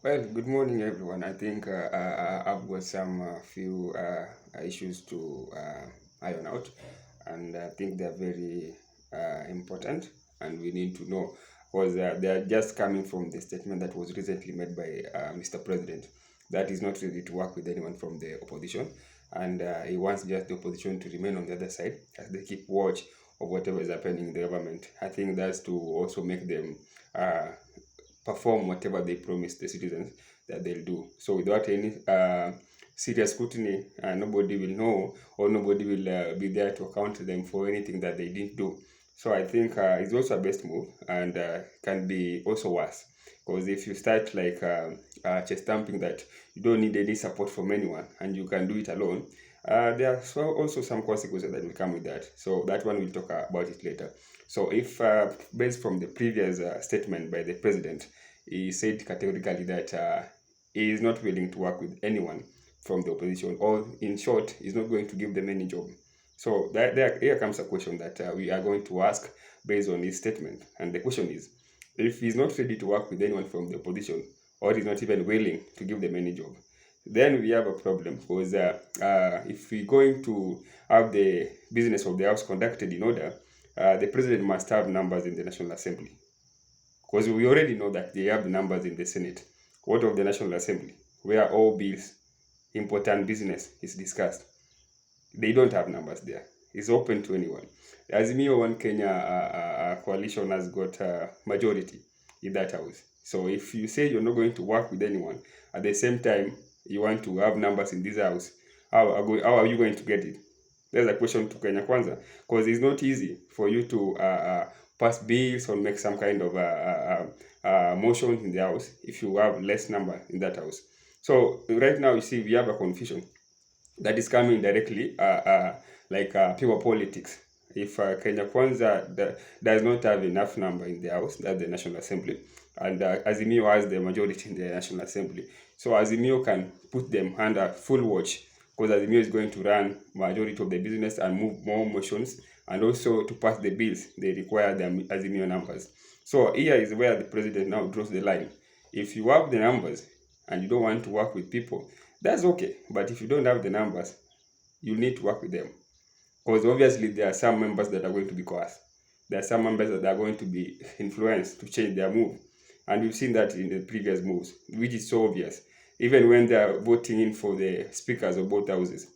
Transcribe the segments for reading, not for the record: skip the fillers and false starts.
Well, good morning, everyone. I think I've got some few issues to iron out, and I think they're very important, and we need to know because they are just coming from the statement that was recently made by Mr. President that he's not ready to work with anyone from the opposition, and he wants just the opposition to remain on the other side as they keep watch of whatever is happening in the government. I think that's to also make them uh, perform whatever they promise the citizens that they'll do. So without any serious scrutiny, nobody will know or nobody will be there to account to them for anything that they didn't do. So I think it's also a best move and can be also worse because if you start like chest thumping that you don't need any support from anyone and you can do it alone, there are also some consequences that will come with that. So that one we'll talk about it later. So if based from the previous statement by the president, he said categorically that he is not willing to work with anyone from the opposition, or in short, he's not going to give them any job. So here comes a question that we are going to ask based on his statement. And the question is, if he's not ready to work with anyone from the opposition, or he's not even willing to give them any job, then we have a problem because if we're going to have the business of the house conducted in order, the president must have numbers in the National Assembly. Because we already know that they have the numbers in the Senate. What of the National Assembly, where all bills, important business is discussed? They don't have numbers there. It's open to anyone. Azimio One Kenya coalition has got a majority in that house. So if you say you're not going to work with anyone, at the same time you want to have numbers in this house, how are you going to get it? There's a question to Kenya Kwanza, because it's not easy for you to pass bills or make some kind of motion in the house if you have less number in that house. So right now you see we have a confusion that is coming directly like pure politics. If Kenya Kwanza does not have enough number in the House, that's the National Assembly, and Azimio has the majority in the National Assembly, so Azimio can put them under full watch because Azimio is going to run majority of the business and move more motions, and also to pass the bills they require the Azimio numbers. So here is where the president now draws the line. If you have the numbers and you don't want to work with people, that's okay. But if you don't have the numbers, you need to work with them. Because obviously there are some members that are going to be coerced. There are some members that are going to be influenced to change their move. And we've seen that in the previous moves, which is so obvious. Even when they are voting in for the speakers of both houses,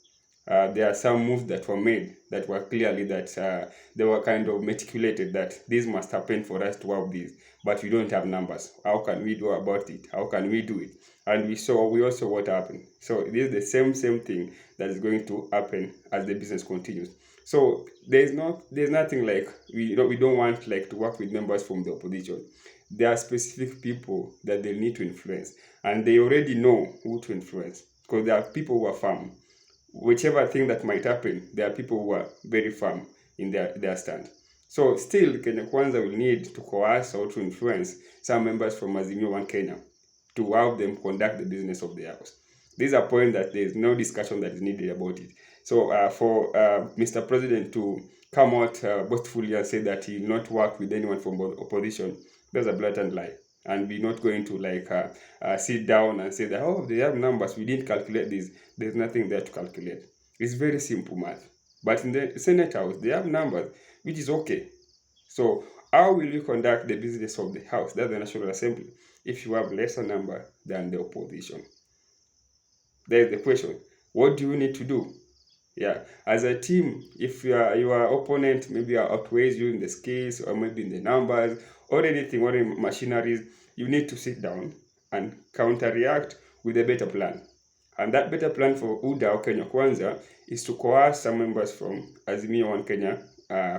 there are some moves that were made that were clearly that they were kind of meticulated that this must happen for us to have this, but we don't have numbers. How can we do about it? How can we do it? And we also what happened. So this is the same thing that is going to happen as the business continues. So there's nothing like we don't want like to work with members from the opposition. There are specific people that they need to influence, and they already know who to influence because there are people who are firm. Whichever thing that might happen, there are people who are very firm in their stand. So still, Kenya Kwanza will need to coerce or to influence some members from Azimio One Kenya to help them conduct the business of the house. This is a point that there is no discussion that is needed about it. So for Mr. President to come out boastfully and say that he will not work with anyone from opposition, that's a blatant lie. And we're not going to like sit down and say that, oh, they have numbers, we didn't calculate this. There's nothing there to calculate. It's very simple math. But in the Senate House, they have numbers, which is okay. So how will you conduct the business of the House, that's the National Assembly, if you have lesser number than the opposition? There's the question. What do you need to do? Yeah, as a team, if your opponent maybe outweighs you in the skills or maybe in the numbers or anything or in machineries, you need to sit down and counter-react with a better plan. And that better plan for UDA or Kenya Kwanza is to coerce some members from Azimio One Kenya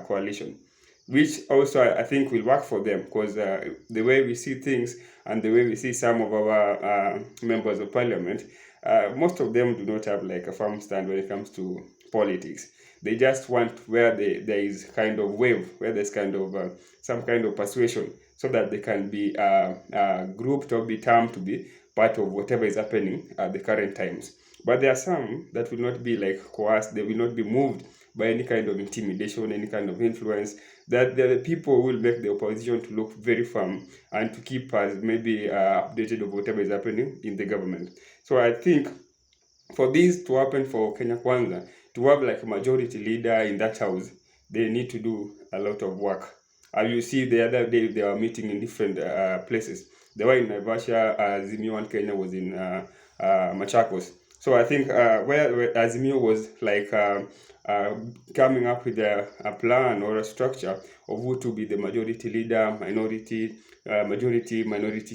coalition, which also I think will work for them because the way we see things and the way we see some of our members of parliament, most of them do not have like a firm stand when it comes to politics. They just want where there is kind of wave, where there's kind of some kind of persuasion, so that they can be grouped or be termed to be part of whatever is happening at the current times. But there are some that will not be like coerced, they will not be moved by any kind of intimidation, any kind of influence, that the people will make the opposition to look very firm and to keep us maybe updated of whatever is happening in the government. So I think for this to happen for Kenya Kwanza, to have like a majority leader in that house, they need to do a lot of work. You see, the other day they were meeting in different places. They were in Naivasha, Azimio and Kenya was in Machakos. So I think where Azimio was like coming up with a plan or a structure of who to be the majority leader, minority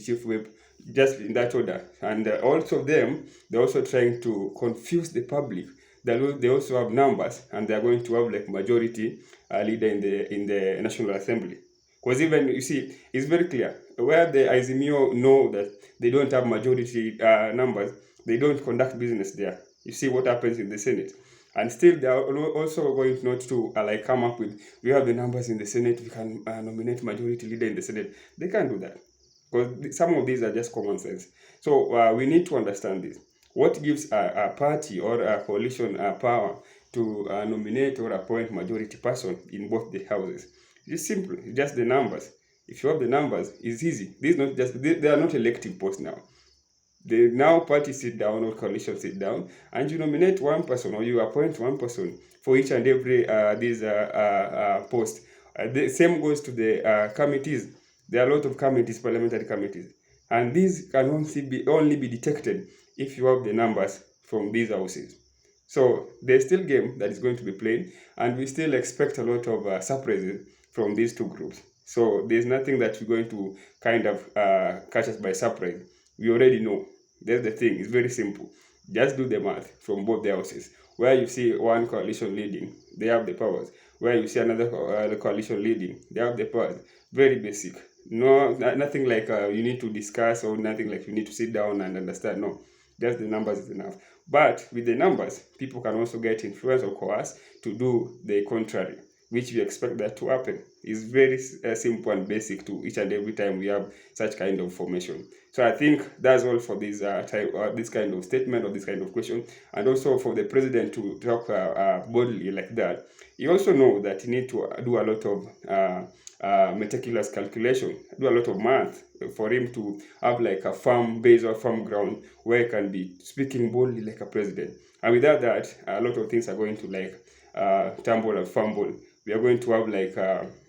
chief whip, just in that order. And also they're also trying to confuse the public. They also have numbers, and they're going to have like majority leader in the National Assembly. Because even, you see, it's very clear where the Azimio know that they don't have majority numbers, they don't conduct business there. You see what happens in the Senate. And still, they are also going not to like come up with, we have the numbers in the Senate, we can nominate majority leader in the Senate. They can't do that, because some of these are just common sense. So we need to understand this. What gives a party or a coalition power to nominate or appoint majority person in both the houses? It's simple. It's just the numbers. If you have the numbers, it's easy. They are not elective posts now. The now party sit down or coalition sit down, and you nominate one person or you appoint one person for each and every post. The same goes to the committees. There are a lot of committees, parliamentary committees, and these can only be detected if you have the numbers from these houses. So there's still game that is going to be played, and we still expect a lot of surprises from these two groups. So there's nothing that we're going to kind of catch us by surprise. We already know. That's the thing. It's very simple. Just do the math from both the houses. Where you see one coalition leading, they have the powers. Where you see another coalition leading, they have the powers. Very basic. No, nothing like you need to discuss, or nothing like you need to sit down and understand. No, just the numbers is enough. But with the numbers, people can also get influence or coerce to do the contrary, which we expect that to happen. It's very simple and basic to each and every time we have such kind of formation. So I think that's all for this this kind of statement or this kind of question, and also for the president to talk boldly like that. You also know that you need to do a lot of meticulous calculation, do a lot of math for him to have like a firm base or firm ground where he can be speaking boldly like a president. And without that, a lot of things are going to like tumble and fumble. We are going to have like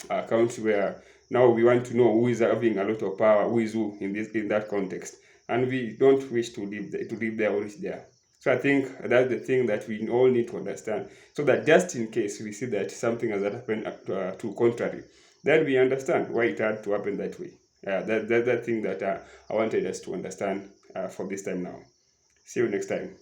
accounts where now we want to know who is having a lot of power, who is who in that context, and we don't wish to live there or reach there. So I think that's the thing that we all need to understand, so that just in case we see that something has happened to contrary, then we understand why it had to happen that way. That's the thing that I wanted us to understand for this time now. See you next time.